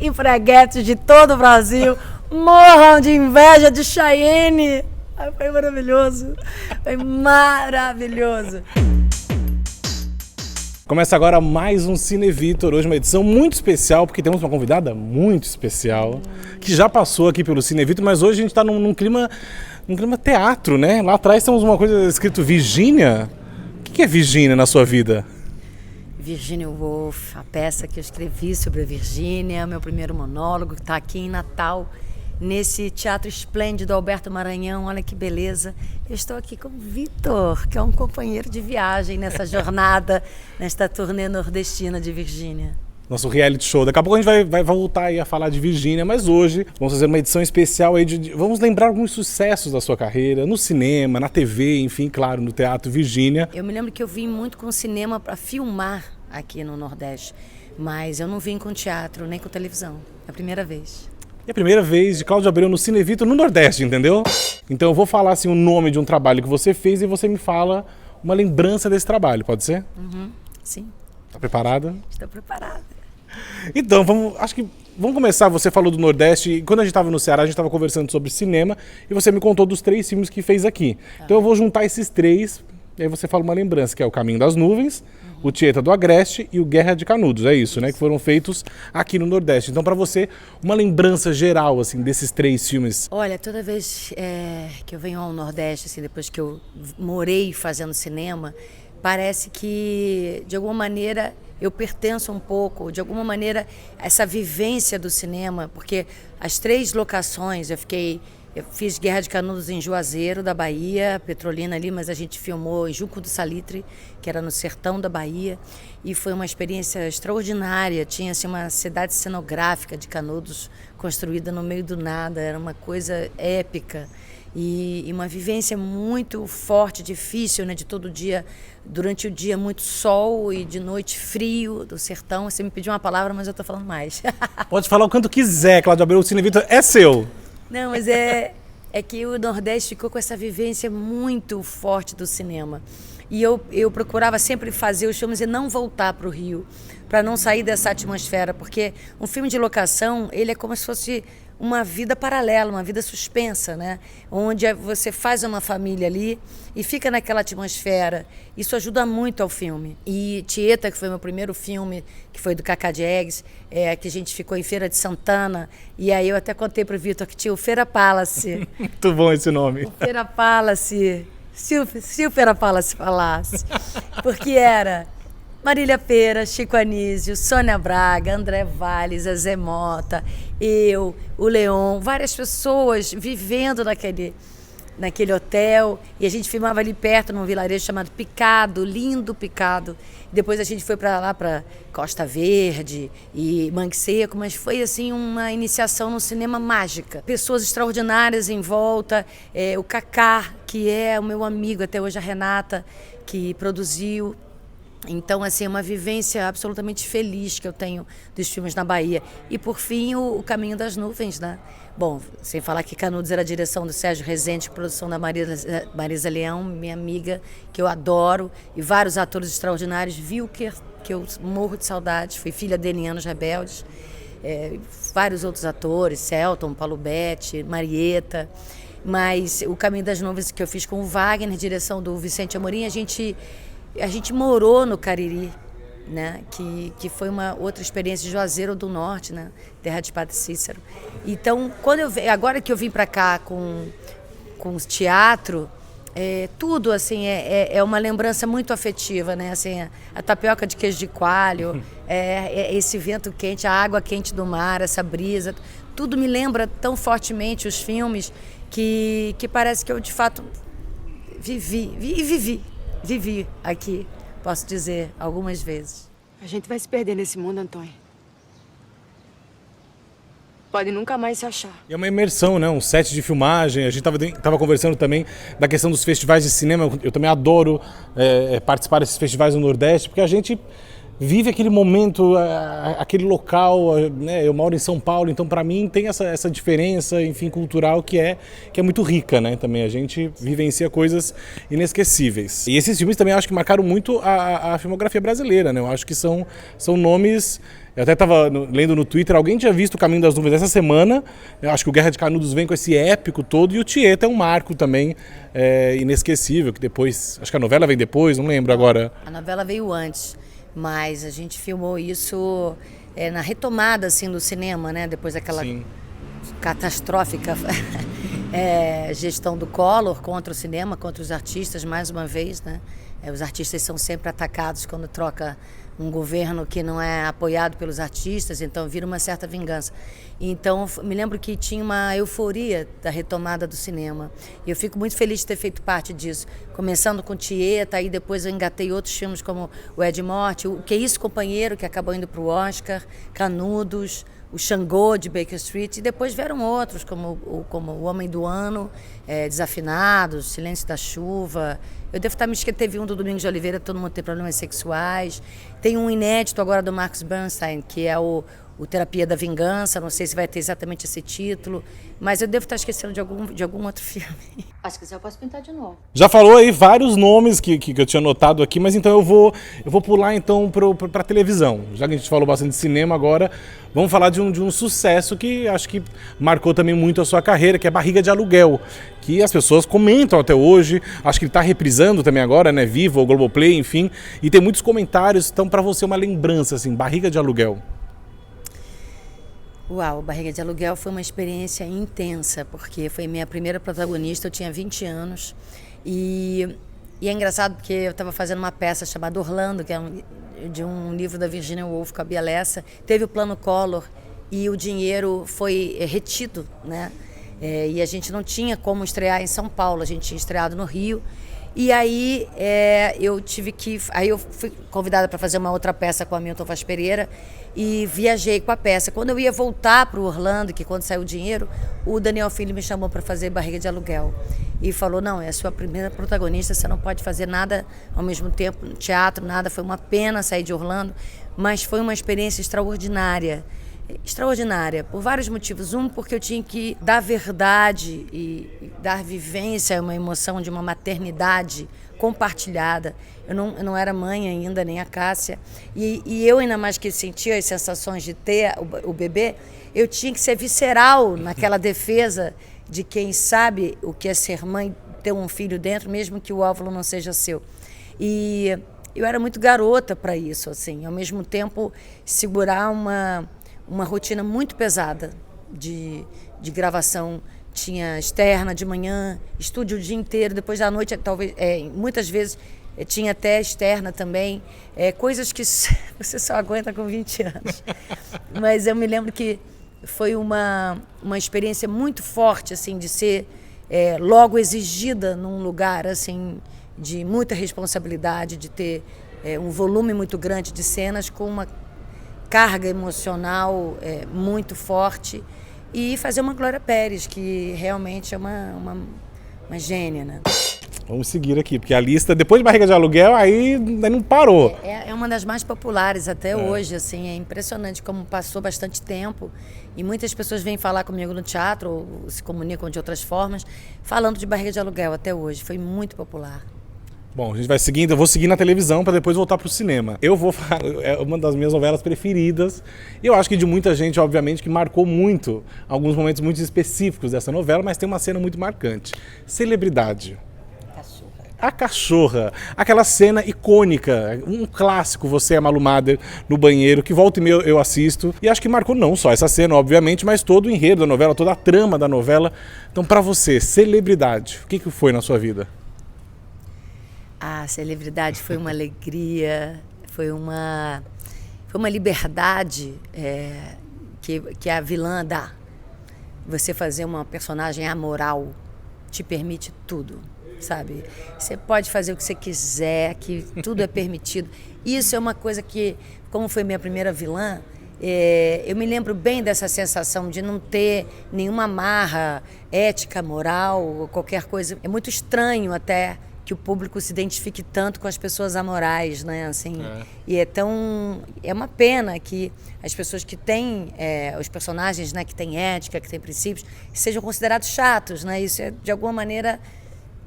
empreguetes de todo o Brasil morram de inveja de Chayenne. Foi maravilhoso. Foi maravilhoso. Começa agora mais um Cine Vitor, hoje uma edição muito especial, porque temos uma convidada muito especial, que já passou aqui pelo Cine Vitor, mas hoje a gente está num clima teatro, né? Lá atrás temos uma coisa escrito Virgínia. O que é Virgínia na sua vida? Virginia Woolf, a peça que eu escrevi sobre a Virgínia, meu primeiro monólogo, que está aqui em Natal, nesse teatro esplêndido Alberto Maranhão. Olha que beleza. Eu estou aqui com o Vitor, que é um companheiro de viagem nessa jornada, nesta turnê nordestina de Virgínia. Nosso reality show. Daqui a pouco a gente vai voltar aí a falar de Virgínia, mas hoje vamos fazer uma edição especial aí vamos lembrar alguns sucessos da sua carreira, no cinema, na TV, enfim, claro, no Teatro Virgínia. Eu me lembro que eu vim muito com o cinema para filmar aqui no Nordeste, mas eu não vim com teatro nem com televisão. É a primeira vez. É a primeira vez de Cláudia Abreu no Cine Vitor no Nordeste, entendeu? Então eu vou falar assim o nome de um trabalho que você fez e você me fala uma lembrança desse trabalho, pode ser? Sim. Tá preparada? Estou preparada. Então, vamos começar. Você falou do Nordeste e quando a gente estava no Ceará, a gente estava conversando sobre cinema e você me contou dos 3 filmes que fez aqui. Então eu vou juntar esses 3 e aí você fala uma lembrança, que é O Caminho das Nuvens, O Tieta do Agreste e o Guerra de Canudos, é isso, né? Que foram feitos aqui no Nordeste. Então, para você, uma lembrança geral, assim, desses 3 filmes. Olha, toda vez que eu venho ao Nordeste, assim, depois que eu morei fazendo cinema, parece que, de alguma maneira, eu pertenço um pouco, de alguma maneira, essa vivência do cinema, porque as 3 locações, eu fiz Guerra de Canudos em Juazeiro, da Bahia, Petrolina ali, mas a gente filmou em Junco do Salitre, que era no sertão da Bahia, e foi uma experiência extraordinária. Tinha assim, uma cidade cenográfica de Canudos construída no meio do nada, era uma coisa épica. E uma vivência muito forte, difícil, né? De todo dia, durante o dia muito sol e de noite frio do sertão. Você me pediu uma palavra, mas eu estou falando mais. Pode falar o quanto quiser, Cláudia Abreu, o Cine Vitor é seu. Não, mas é que o Nordeste ficou com essa vivência muito forte do cinema. E eu procurava sempre fazer os filmes e não voltar para o Rio, para não sair dessa atmosfera, porque um filme de locação, ele é como se fosse uma vida paralela, uma vida suspensa, né? Onde você faz uma família ali e fica naquela atmosfera. Isso ajuda muito ao filme. E Tieta, que foi meu primeiro filme, que foi do Cacá Diegues, que a gente ficou em Feira de Santana, e aí eu até contei para o Vitor que tinha o Feira Palace. Muito bom esse nome. O Feira Palace, se o Feira Palace falasse, porque era Marília Pêra, Chico Anísio, Sônia Braga, André Valles, Zezé Mota, eu, o Leon, várias pessoas vivendo naquele hotel, e a gente filmava ali perto, num vilarejo chamado Picado, lindo Picado. Depois a gente foi para lá, para Costa Verde e Mangue Seco, mas foi assim uma iniciação no cinema mágica. Pessoas extraordinárias em volta, o Cacá, que é o meu amigo até hoje, a Renata, que produziu. Então, assim, é uma vivência absolutamente feliz que eu tenho dos filmes na Bahia. E, por fim, o Caminho das Nuvens, né? Bom, sem falar que Canudos era a direção do Sérgio Rezende, produção da Marisa Leão, minha amiga, que eu adoro, e vários atores extraordinários. Wilker, que eu morro de saudades, fui filha dele em Anos Rebeldes. Vários outros atores, Celton, Paulo Betti, Marieta. Mas o Caminho das Nuvens que eu fiz com o Wagner, direção do Vicente Amorim, a gente morou no Cariri, né? Que foi uma outra experiência de Juazeiro do Norte, né? Terra de Padre Cícero. Então, agora que eu vim para cá com o teatro, tudo assim é uma lembrança muito afetiva, né? Assim, a tapioca de queijo de coalho, esse vento quente, a água quente do mar, essa brisa, tudo me lembra tão fortemente os filmes que parece que eu de fato vivi aqui, posso dizer, algumas vezes. A gente vai se perder nesse mundo, Antônio. Pode nunca mais se achar. E é uma imersão, né? Um set de filmagem. A gente tava conversando também da questão dos festivais de cinema. Eu também adoro participar desses festivais no Nordeste, porque a gente vive aquele momento, aquele local, né? Eu moro em São Paulo, então para mim tem essa diferença, enfim, cultural que é muito rica, né? Também a gente vivencia coisas inesquecíveis. E esses filmes também acho que marcaram muito a filmografia brasileira, né? Eu acho que são nomes Eu até estava lendo no Twitter, alguém tinha visto o Caminho das Nuvens essa semana. Eu acho que o Guerra de Canudos vem com esse épico todo, e o Tieta é um marco também inesquecível, que depois, acho que a novela vem depois, não lembro agora. A novela veio antes, mas a gente filmou isso na retomada assim, do cinema, né? Depois daquela catastrófica gestão do Collor contra o cinema, contra os artistas, mais uma vez, né? Os artistas são sempre atacados quando troca um governo que não é apoiado pelos artistas, então vira uma certa vingança. Então, me lembro que tinha uma euforia da retomada do cinema. E eu fico muito feliz de ter feito parte disso. Começando com Tieta, aí depois eu engatei outros filmes como o Ed Morte, o Que Isso, Companheiro, que acabou indo para o Oscar, Canudos, o Xangô de Baker Street, e depois vieram outros, como O Homem do Ano, Desafinados, Silêncio da Chuva. Eu devo estar me esquecendo, teve um do Domingos de Oliveira, Todo Mundo Tem Problemas Sexuais. Tem um inédito agora do Marcus Bernstein, que é o Terapia da Vingança, não sei se vai ter exatamente esse título, mas eu devo estar esquecendo de algum outro filme. Se quiser eu posso pintar de novo. Já falou aí vários nomes que eu tinha notado aqui, mas então eu vou pular então para televisão. Já que a gente falou bastante de cinema agora, vamos falar de um sucesso que acho que marcou também muito a sua carreira, que é Barriga de Aluguel, que as pessoas comentam até hoje, acho que ele está reprisando também agora, né, Vivo, Globoplay, enfim, e tem muitos comentários, então para você uma lembrança, assim, Barriga de Aluguel. Uau, Barriga de Aluguel foi uma experiência intensa, porque foi minha primeira protagonista, eu tinha 20 anos, e é engraçado porque eu estava fazendo uma peça chamada Orlando, que é de um livro da Virginia Woolf com a Bia Lessa. Teve o plano Collor e o dinheiro foi retido, né? E a gente não tinha como estrear em São Paulo, a gente tinha estreado no Rio. E aí eu fui convidada para fazer uma outra peça com a Milton Vaz Pereira e viajei com a peça. Quando eu ia voltar para o Orlando, que quando saiu o dinheiro, o Daniel Filho me chamou para fazer Barriga de Aluguel e falou: não, é a sua primeira protagonista, você não pode fazer nada ao mesmo tempo, teatro, nada. Foi uma pena sair de Orlando, mas foi uma experiência extraordinária. Extraordinária, por vários motivos. Um, porque eu tinha que dar verdade e dar vivência a uma emoção de uma maternidade compartilhada. Eu não era mãe ainda, nem a Cássia. E eu, ainda mais que sentia as sensações de ter o bebê, eu tinha que ser visceral naquela defesa de quem sabe o que é ser mãe, ter um filho dentro, mesmo que o óvulo não seja seu. E eu era muito garota para isso, assim. Ao mesmo tempo, segurar uma rotina muito pesada de gravação. Tinha externa de manhã, estúdio o dia inteiro, depois da noite, talvez, muitas vezes tinha até externa também, coisas que você só aguenta com 20 anos. Mas eu me lembro que foi uma experiência muito forte, assim, de ser logo exigida num lugar assim, de muita responsabilidade, de ter um volume muito grande de cenas com uma carga emocional muito forte, e fazer uma Glória Pérez, que realmente é uma gênia, né? Vamos seguir aqui, porque a lista, depois de Barriga de Aluguel, aí não parou. É uma das mais populares até hoje, assim, é impressionante como passou bastante tempo, e muitas pessoas vêm falar comigo no teatro, ou se comunicam de outras formas, falando de Barriga de Aluguel até hoje, foi muito popular. Bom, a gente vai seguindo, eu vou seguir na televisão para depois voltar para o cinema. Eu vou falar, é uma das minhas novelas preferidas. E eu acho que de muita gente, obviamente, que marcou muito alguns momentos muito específicos dessa novela, mas tem uma cena muito marcante. Celebridade. A cachorra, aquela cena icônica, um clássico, você é a Malu Mader no banheiro, que volta e meia eu assisto, e acho que marcou não só essa cena, obviamente, mas todo o enredo da novela, toda a trama da novela. Então, para você, celebridade, o que foi na sua vida? A celebridade foi uma alegria, foi uma liberdade que a vilã dá. Você fazer uma personagem amoral te permite tudo, sabe? Você pode fazer o que você quiser, que tudo é permitido. Isso é uma coisa que, como foi minha primeira vilã, eu me lembro bem dessa sensação de não ter nenhuma amarra ética, moral, ou qualquer coisa. É muito estranho até que o público se identifique tanto com as pessoas amorais, né? Assim, e é uma pena que as pessoas que têm, os personagens, né, que têm ética, que têm princípios, sejam considerados chatos, né? Isso de alguma maneira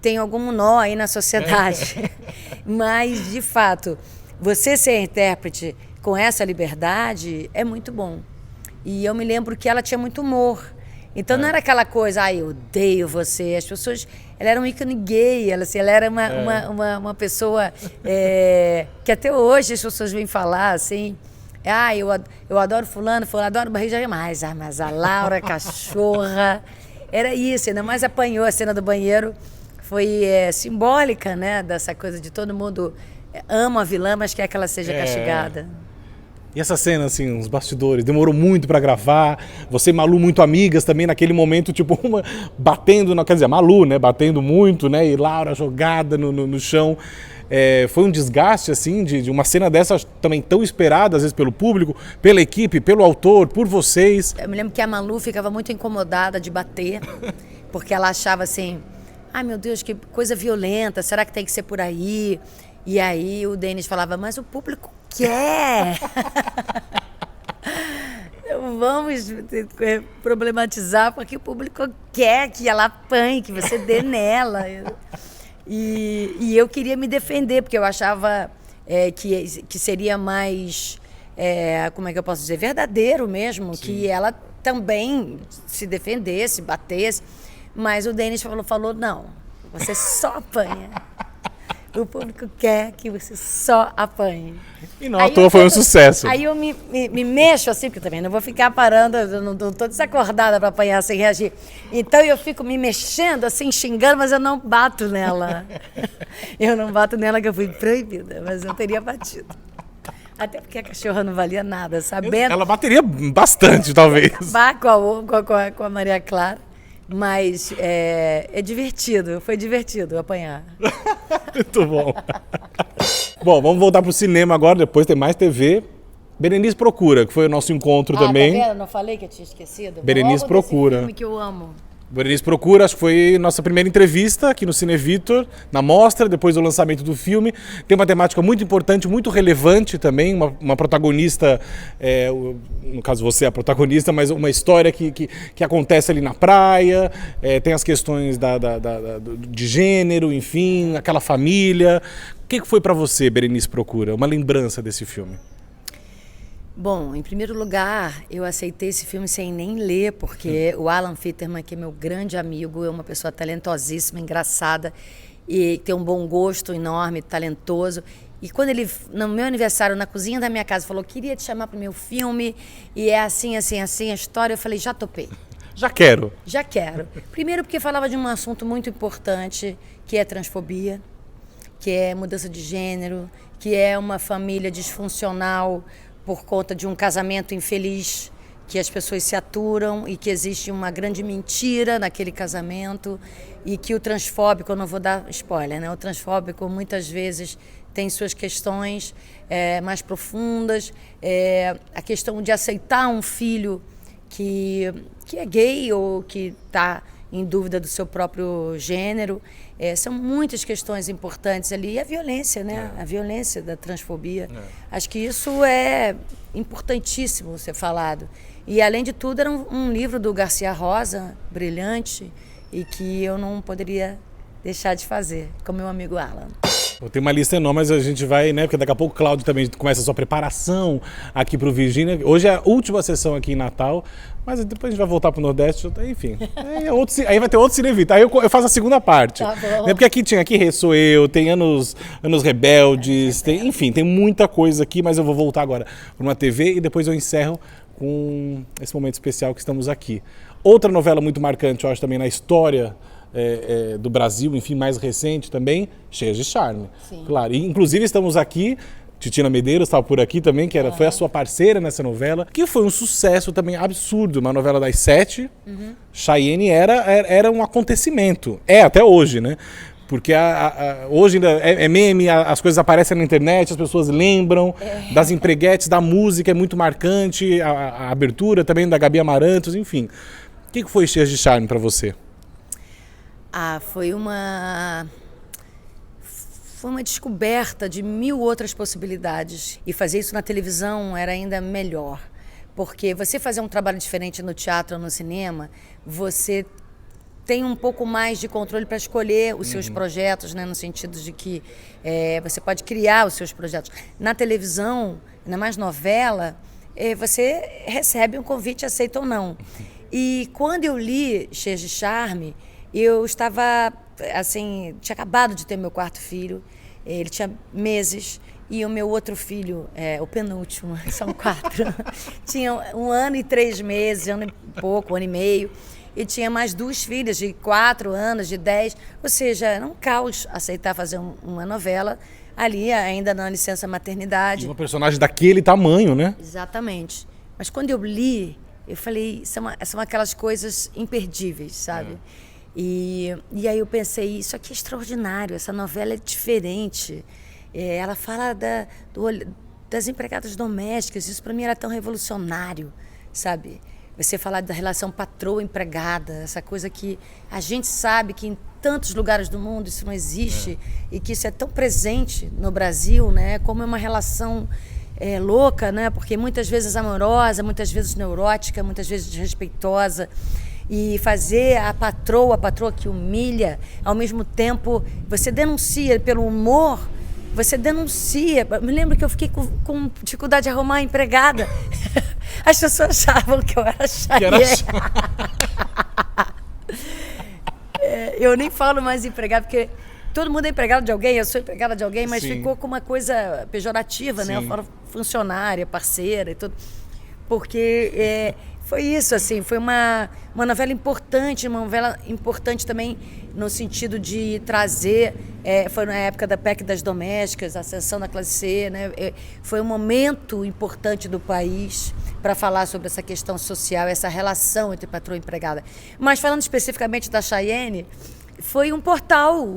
tem algum nó aí na sociedade. Mas, de fato, você ser intérprete com essa liberdade, é muito bom. E eu me lembro que ela tinha muito humor. Então não era aquela coisa, eu odeio você. As pessoas, ela era um ícone gay, ela era uma pessoa que até hoje as pessoas vêm falar assim, eu adoro fulano, adoro barriga mais, mas a Laura, cachorra, era isso, ainda mais apanhou a cena do banheiro, foi simbólica, né, dessa coisa de todo mundo ama a vilã, mas quer que ela seja castigada. E essa cena, assim, os bastidores, demorou muito pra gravar, você e Malu muito amigas também naquele momento, tipo, uma batendo, quer dizer, a Malu, né, batendo muito, né, e Laura jogada no chão. Foi um desgaste, assim, de uma cena dessa também tão esperada, às vezes pelo público, pela equipe, pelo autor, por vocês. Eu me lembro que a Malu ficava muito incomodada de bater, porque ela achava assim, ai meu Deus, que coisa violenta, será que tem que ser por aí? E aí o Denis falava, mas o público quer. Vamos problematizar porque o público quer que ela apanhe, que você dê nela. E eu queria me defender, porque eu achava que seria mais, como é que eu posso dizer, verdadeiro mesmo, sim, que ela também se defendesse, batesse. Mas o Denis falou, não, você só apanha. O público quer que você só apanhe. E não à toa foi um sucesso. Aí eu me mexo assim, porque também não vou ficar parando, eu não estou desacordada para apanhar sem reagir. Então eu fico me mexendo assim, xingando, mas eu não bato nela. Eu não bato nela, que eu fui proibida, mas eu teria batido. Até porque a cachorra não valia nada, sabendo. Ela bateria bastante, talvez. Acabar com a Maria Clara. Mas é divertido, foi divertido apanhar. Muito bom. Bom, vamos voltar pro cinema agora, depois tem mais TV. Berenice Procura, que foi o nosso encontro também. Tá vendo? Não falei que eu tinha esquecido? Berenice Procura. Filme que eu amo. Berenice Procura, acho que foi nossa primeira entrevista aqui no Cine Vitor, na mostra, depois do lançamento do filme. Tem uma temática muito importante, muito relevante também, uma protagonista, no caso você é a protagonista, mas uma história que acontece ali na praia, tem as questões de gênero, enfim, aquela família. O que foi para você, Berenice Procura, uma lembrança desse filme? Bom, em primeiro lugar, eu aceitei esse filme sem nem ler, porque o Alan Fitterman, que é meu grande amigo, é uma pessoa talentosíssima, engraçada, e tem um bom gosto enorme, talentoso. E quando ele, no meu aniversário, na cozinha da minha casa, falou, queria te chamar para o meu filme, e é assim, assim, assim a história, eu falei, já topei. Já quero. Já quero. Primeiro porque falava de um assunto muito importante, que é transfobia, que é mudança de gênero, que é uma família disfuncional, por conta de um casamento infeliz, que as pessoas se aturam e que existe uma grande mentira naquele casamento e que o transfóbico, eu não vou dar spoiler, né? O transfóbico muitas vezes tem suas questões mais profundas, a questão de aceitar um filho que é gay ou que está em dúvida do seu próprio gênero. São muitas questões importantes ali. E a violência, né? A violência da transfobia. Acho que isso é importantíssimo ser falado. E, além de tudo, era um livro do Garcia Rosa, brilhante, e que eu não poderia deixar de fazer, com meu amigo Alan. Tem uma lista enorme, mas a gente vai, né? Porque daqui a pouco o Cláudio também começa a sua preparação aqui para o Virgínia. Hoje é a última sessão aqui em Natal, mas depois a gente vai voltar para o Nordeste, enfim. Aí vai ter outro Cinevita. Aí eu faço a segunda parte. Tá bom. Porque aqui Sou Eu, tem Anos Rebeldes, enfim, tem muita coisa aqui, mas eu vou voltar agora para uma TV e depois eu encerro com esse momento especial que estamos aqui. Outra novela muito marcante, eu acho, também na história do Brasil, enfim, mais recente também, Cheias de Charme. Sim. Claro. E, inclusive estamos aqui, Titina Medeiros estava por aqui também, que foi a sua parceira nessa novela, que foi um sucesso também absurdo, uma novela das 7. Chayenne era um acontecimento, até hoje, né? Porque hoje ainda é meme, as coisas aparecem na internet, as pessoas lembram das empreguetes, da música, é muito marcante, a abertura também da Gabi Amarantos, enfim. O que foi Cheias de Charme para você? Foi uma descoberta de 1000 outras possibilidades. E fazer isso na televisão era ainda melhor. Porque você fazer um trabalho diferente no teatro ou no cinema, você tem um pouco mais de controle para escolher os seus projetos, né? No sentido de que você pode criar os seus projetos. Na televisão, ainda mais novela, você recebe um convite, aceita ou não. E quando eu li Cheias de Charme, eu estava, assim, tinha acabado de ter meu quarto filho, ele tinha meses, e o meu outro filho, o penúltimo, são 4, tinha 1 ano e 3 meses, 1 ano e pouco, 1 ano e meio, e tinha mais 2 filhas de 4 anos, de 10, ou seja, era um caos aceitar fazer uma novela ali, ainda na licença maternidade. E uma personagem daquele tamanho, né? Exatamente. Mas quando eu li, eu falei, são aquelas coisas imperdíveis, sabe? E aí eu pensei, isso aqui é extraordinário, essa novela é diferente. Ela fala das empregadas domésticas, isso para mim era tão revolucionário, sabe? Você falar da relação patroa-empregada, essa coisa que a gente sabe que em tantos lugares do mundo isso não existe e que isso é tão presente no Brasil, né? Como é uma relação louca, né? Porque muitas vezes amorosa, muitas vezes neurótica, muitas vezes desrespeitosa. E fazer a patroa que humilha, ao mesmo tempo você denuncia pelo humor, você denuncia. Me lembro que eu fiquei com dificuldade de arrumar empregada. As pessoas achavam que eu era Chayenne. Eu nem falo mais empregada, porque todo mundo é empregado de alguém, eu sou empregada de alguém, mas Sim. ficou com uma coisa pejorativa, né? Eu falo funcionária, parceira e tudo. Porque foi isso, assim, foi uma novela importante também no sentido de trazer, foi na época da PEC das domésticas, a ascensão da classe C, né? Foi um momento importante do país para falar sobre essa questão social, essa relação entre patroa e empregada. Mas falando especificamente da Chayenne, foi um portal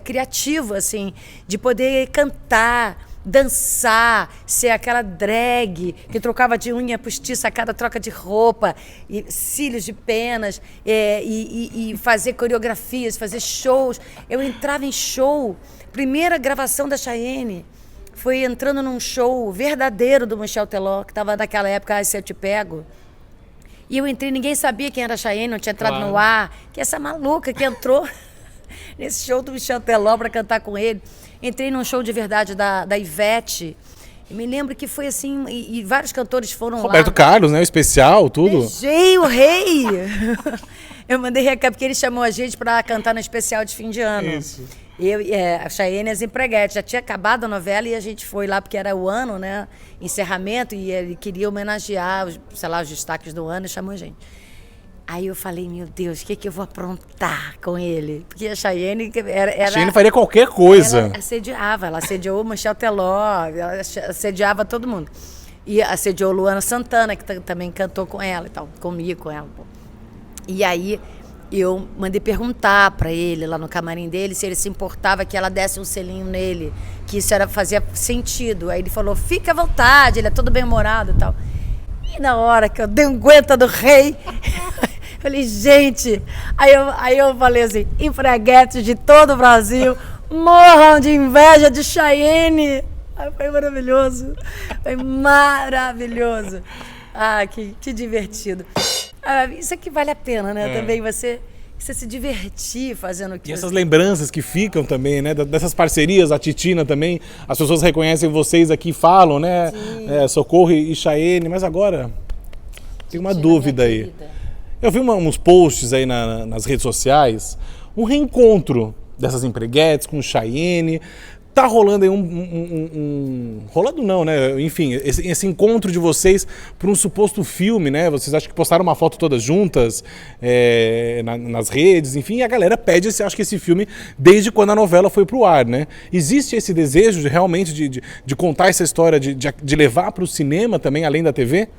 criativo, assim, de poder cantar, dançar, ser aquela drag que trocava de unha postiça a cada troca de roupa, e cílios de penas, e fazer coreografias, fazer shows. Eu entrava em show, primeira gravação da Chayenne foi entrando num show verdadeiro do Michel Teló, que estava naquela época, Se Eu Te Pego. E eu entrei, ninguém sabia quem era a Chayenne, não tinha entrado no ar, que essa maluca que entrou nesse show do Michel Teló para cantar com ele. Entrei num show de verdade da Ivete. E me lembro que foi assim, e vários cantores foram lá. Roberto Carlos, né? O especial, tudo. Beijei o rei! Eu mandei recado, porque ele chamou a gente para cantar no especial de fim de ano. Isso. A Chayenne e as empreguetes. Já tinha acabado a novela e a gente foi lá, porque era o ano, né? Encerramento, e ele queria homenagear, sei lá, os destaques do ano e chamou a gente. Aí eu falei, meu Deus, o que eu vou aprontar com ele? Porque a Chayenne era... A Chayenne faria qualquer coisa. Ela assediou o Michel Teló, ela assediava todo mundo. E assediou Luana Santana, que também cantou com ela e tal, comigo, com ela. Pô. E aí eu mandei perguntar para ele, lá no camarim dele, se ele se importava que ela desse um selinho nele, que isso fazia sentido. Aí ele falou, fica à vontade, ele é todo bem-humorado e tal. E na hora que eu dei um guenta do rei... Falei, gente, aí eu falei assim, empreguetes de todo o Brasil, morram de inveja de Chayenne. Aí foi maravilhoso, foi maravilhoso. Ah, que divertido. Isso aqui vale a pena, né? Também você se divertir fazendo aquilo. E essas lembranças que ficam também, né? Dessas parcerias, a Titina também, as pessoas reconhecem vocês aqui e falam, né? Socorro e Chayenne, mas agora tem uma dúvida aí. Eu vi uns posts aí nas redes sociais, um reencontro dessas empreguetes com o Chayenne. Tá rolando aí rolando não, né? Enfim, esse encontro de vocês para um suposto filme, né? Vocês acham que postaram uma foto todas juntas nas redes, enfim, e a galera pede, acho que esse filme desde quando a novela foi pro ar, né? Existe esse desejo realmente de contar essa história, de levar para o cinema também, além da TV?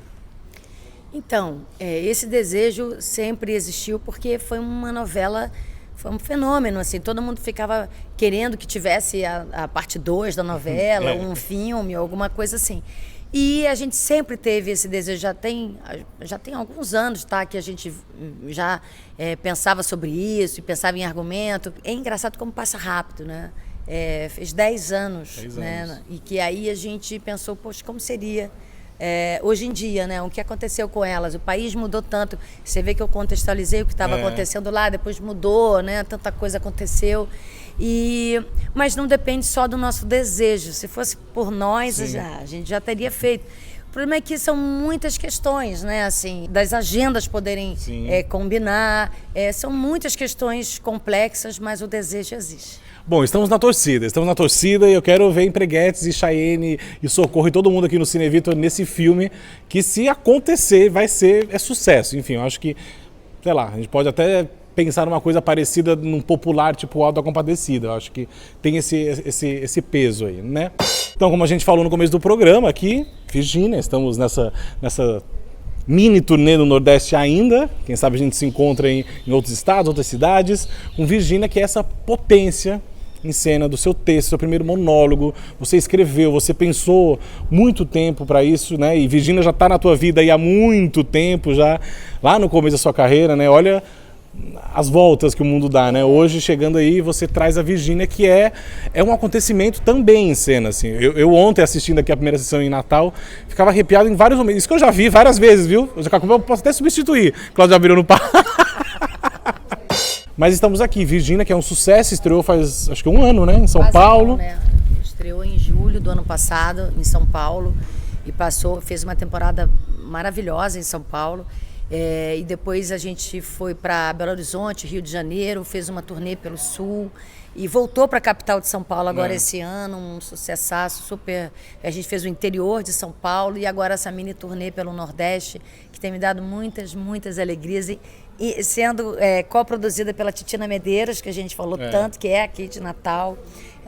Então, esse desejo sempre existiu porque foi uma novela, foi um fenômeno, assim, todo mundo ficava querendo que tivesse a parte 2 da novela, um filme, alguma coisa assim. E a gente sempre teve esse desejo, já tem alguns anos, tá, que a gente já pensava sobre isso, e pensava em argumento. É engraçado como passa rápido, né? Fez 10 anos, né? E que aí a gente pensou, poxa, como seria hoje em dia, né? O que aconteceu com elas? O país mudou tanto. Você vê que eu contextualizei o que estava acontecendo lá, depois mudou, né? Tanta coisa aconteceu. Mas não depende só do nosso desejo. Se fosse por nós, a gente já teria feito. O problema é que são muitas questões, né? Assim, das agendas poderem combinar. São muitas questões complexas, mas o desejo existe. Bom, estamos na torcida e eu quero ver Empreguetes e Chayenne e Socorro e todo mundo aqui no Cine Vitor nesse filme que, se acontecer, é sucesso. Enfim, eu acho que, sei lá, a gente pode até pensar numa coisa parecida num popular tipo Auto da Compadecida. Eu acho que tem esse peso aí, né? Então, como a gente falou no começo do programa aqui, Virgínia, estamos nessa mini turnê no Nordeste ainda, quem sabe a gente se encontra em outros estados, outras cidades, com Virgínia, que é essa potência em cena do seu texto, seu primeiro monólogo. Você escreveu, você pensou muito tempo para isso, né? E Virgínia já está na tua vida aí há muito tempo, já lá no começo da sua carreira, né? Olha as voltas que o mundo dá, né? Hoje, chegando aí, você traz a Virgínia, que é um acontecimento também em cena, assim. Eu ontem, assistindo aqui a primeira sessão em Natal, ficava arrepiado em vários momentos. Isso que eu já vi várias vezes, viu? Eu posso até substituir. Cláudia Abreu no palco. Mas estamos aqui, Virgínia, que é um sucesso, estreou faz acho que um ano, né? Em São Paulo. Um ano, né? Estreou em julho do ano passado, em São Paulo, e fez uma temporada maravilhosa em São Paulo. E depois a gente foi para Belo Horizonte, Rio de Janeiro, fez uma turnê pelo Sul e voltou para a capital de São Paulo agora esse ano, um sucessaço super. A gente fez o interior de São Paulo e agora essa mini turnê pelo Nordeste, que tem me dado muitas alegrias, e sendo coproduzida pela Titina Medeiros, que a gente falou tanto, que é aqui de Natal,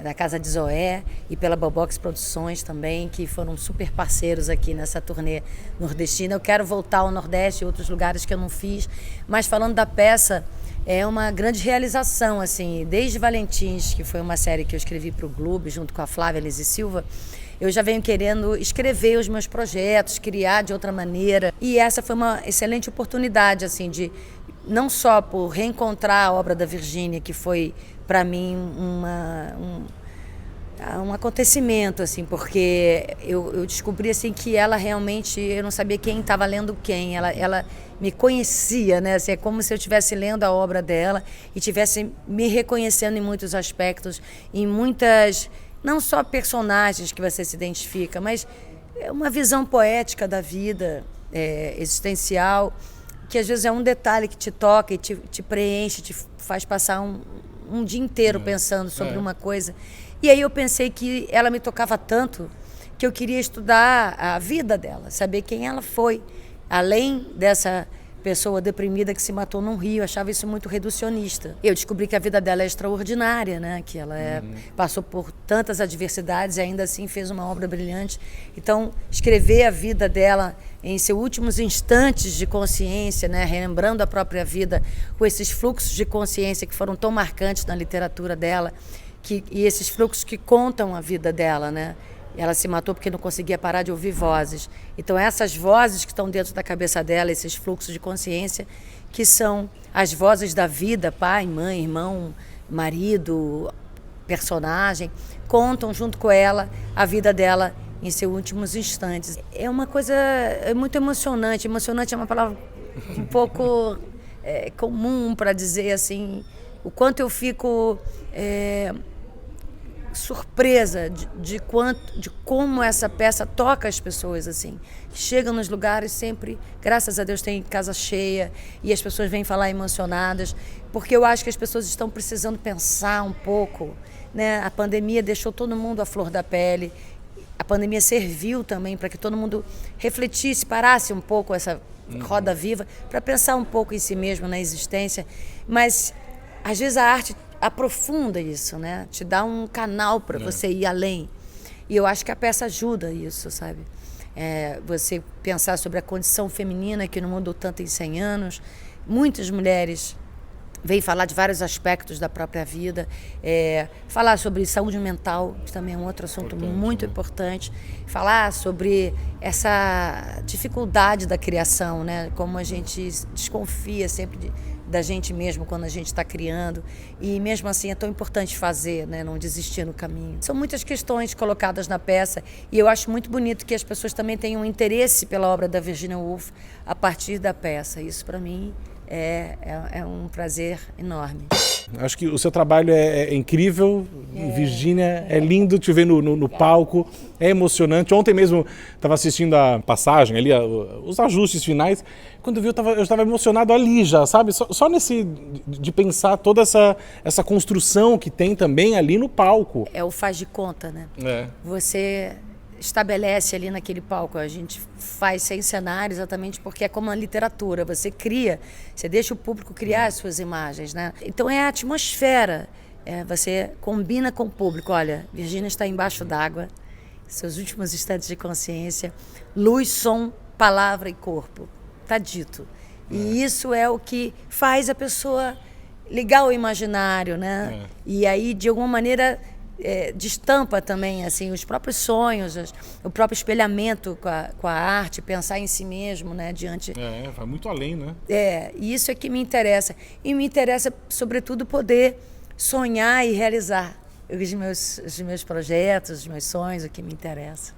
da Casa de Zoé, e pela Bobox Produções também, que foram super parceiros aqui nessa turnê nordestina. Eu quero voltar ao Nordeste e outros lugares que eu não fiz, mas falando da peça, é uma grande realização, assim, desde Valentins, que foi uma série que eu escrevi para o Globo, junto com a Flávia Lise Silva, eu já venho querendo escrever os meus projetos, criar de outra maneira, e essa foi uma excelente oportunidade, assim, de não só por reencontrar a obra da Virgínia, que foi para mim um acontecimento, assim, porque eu descobri assim que ela realmente, eu não sabia quem estava lendo quem, ela me conhecia, né? Assim, é como se eu estivesse lendo a obra dela e estivesse me reconhecendo em muitos aspectos, em muitas, não só personagens que você se identifica, mas uma visão poética da vida, existencial, que às vezes é um detalhe que te toca e te preenche, te faz passar um dia inteiro pensando sobre uma coisa. E aí eu pensei que ela me tocava tanto que eu queria estudar a vida dela, saber quem ela foi, além dessa pessoa deprimida que se matou num rio. Eu achava isso muito reducionista. Eu descobri que a vida dela é extraordinária, né? Que ela passou por tantas adversidades e ainda assim fez uma obra brilhante. Então, escrever a vida dela em seus últimos instantes de consciência, né? Relembrando a própria vida, com esses fluxos de consciência que foram tão marcantes na literatura dela, e esses fluxos que contam a vida dela, né? Ela se matou porque não conseguia parar de ouvir vozes. Então, essas vozes que estão dentro da cabeça dela, esses fluxos de consciência, que são as vozes da vida, pai, mãe, irmão, marido, personagem, contam junto com ela a vida dela em seus últimos instantes. É uma coisa muito emocionante. Emocionante é uma palavra um pouco comum para dizer assim, o quanto eu fico surpresa de como essa peça toca as pessoas, assim. Chega nos lugares sempre, graças a Deus tem casa cheia e as pessoas vêm falar emocionadas, porque eu acho que as pessoas estão precisando pensar um pouco, né? A pandemia deixou todo mundo à flor da pele. A pandemia serviu também para que todo mundo refletisse, parasse um pouco essa roda viva, para pensar um pouco em si mesmo, na existência. Mas às vezes a arte aprofunda isso, né? Te dá um canal para você ir além. E eu acho que a peça ajuda isso, sabe? Você pensar sobre a condição feminina que não mudou tanto em 100 anos. Muitas mulheres vêm falar de vários aspectos da própria vida. Falar sobre saúde mental, que também é um outro assunto muito importante. Falar sobre essa dificuldade da criação, né? Como a gente desconfia sempre da gente mesmo quando a gente está criando, e mesmo assim é tão importante fazer, né, não desistir no caminho. São muitas questões colocadas na peça e eu acho muito bonito que as pessoas também tenham interesse pela obra da Virginia Woolf a partir da peça. Isso para mim é um prazer enorme. Acho que o seu trabalho é incrível, Virginia, é lindo te ver no palco, é emocionante. Ontem mesmo estava assistindo a passagem ali, os ajustes finais, quando eu vi eu estava emocionado ali já, sabe? Só de pensar toda essa construção que tem também ali no palco. É o faz de conta, né? É. Você estabelece ali naquele palco, a gente faz sem cenário exatamente porque é como a literatura, você cria, você deixa o público criar as suas imagens, né? Então é a atmosfera, você combina com o público, olha, Virginia está embaixo d'água, seus últimos instantes de consciência, luz, som, palavra e corpo, tá dito. E isso é o que faz a pessoa ligar o imaginário, né? E aí, de alguma maneira, destampa também assim os próprios sonhos, o próprio espelhamento com a arte, pensar em si mesmo, né, diante. Vai muito além, né? E isso é que me interessa. E me interessa, sobretudo, poder sonhar e realizar os meus projetos, os meus sonhos, o que me interessa.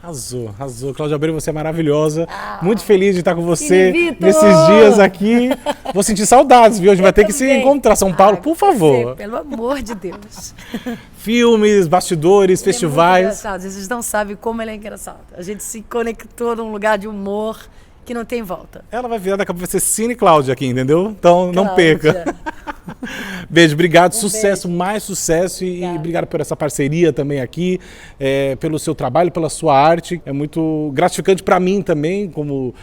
Arrasou. Cláudia Abreu, você é maravilhosa. Muito feliz de estar com você Vitor! nesses dias aqui. Vou sentir saudades, viu? A gente vai ter que se encontrar. São Paulo, por favor. Pelo amor de Deus. Filmes, bastidores, festivais. É muito engraçado. Vocês não sabem como ele é engraçado. A gente se conectou num lugar de humor que não tem volta. Ela vai virar, daqui a pouco vai ser Cine Cláudia aqui, entendeu? Então não Cláudia. perca. Beijo, obrigado, sucesso, beijo. mais sucesso e obrigado por essa parceria também aqui, pelo seu trabalho, pela sua arte. É muito gratificante para mim também, como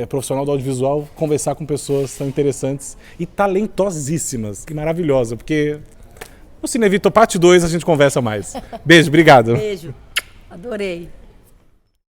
profissional do audiovisual, conversar com pessoas tão interessantes e talentosíssimas. Que maravilhosa, porque no Cine Vitor Parte 2 a gente conversa mais. Beijo, obrigado. Beijo, adorei.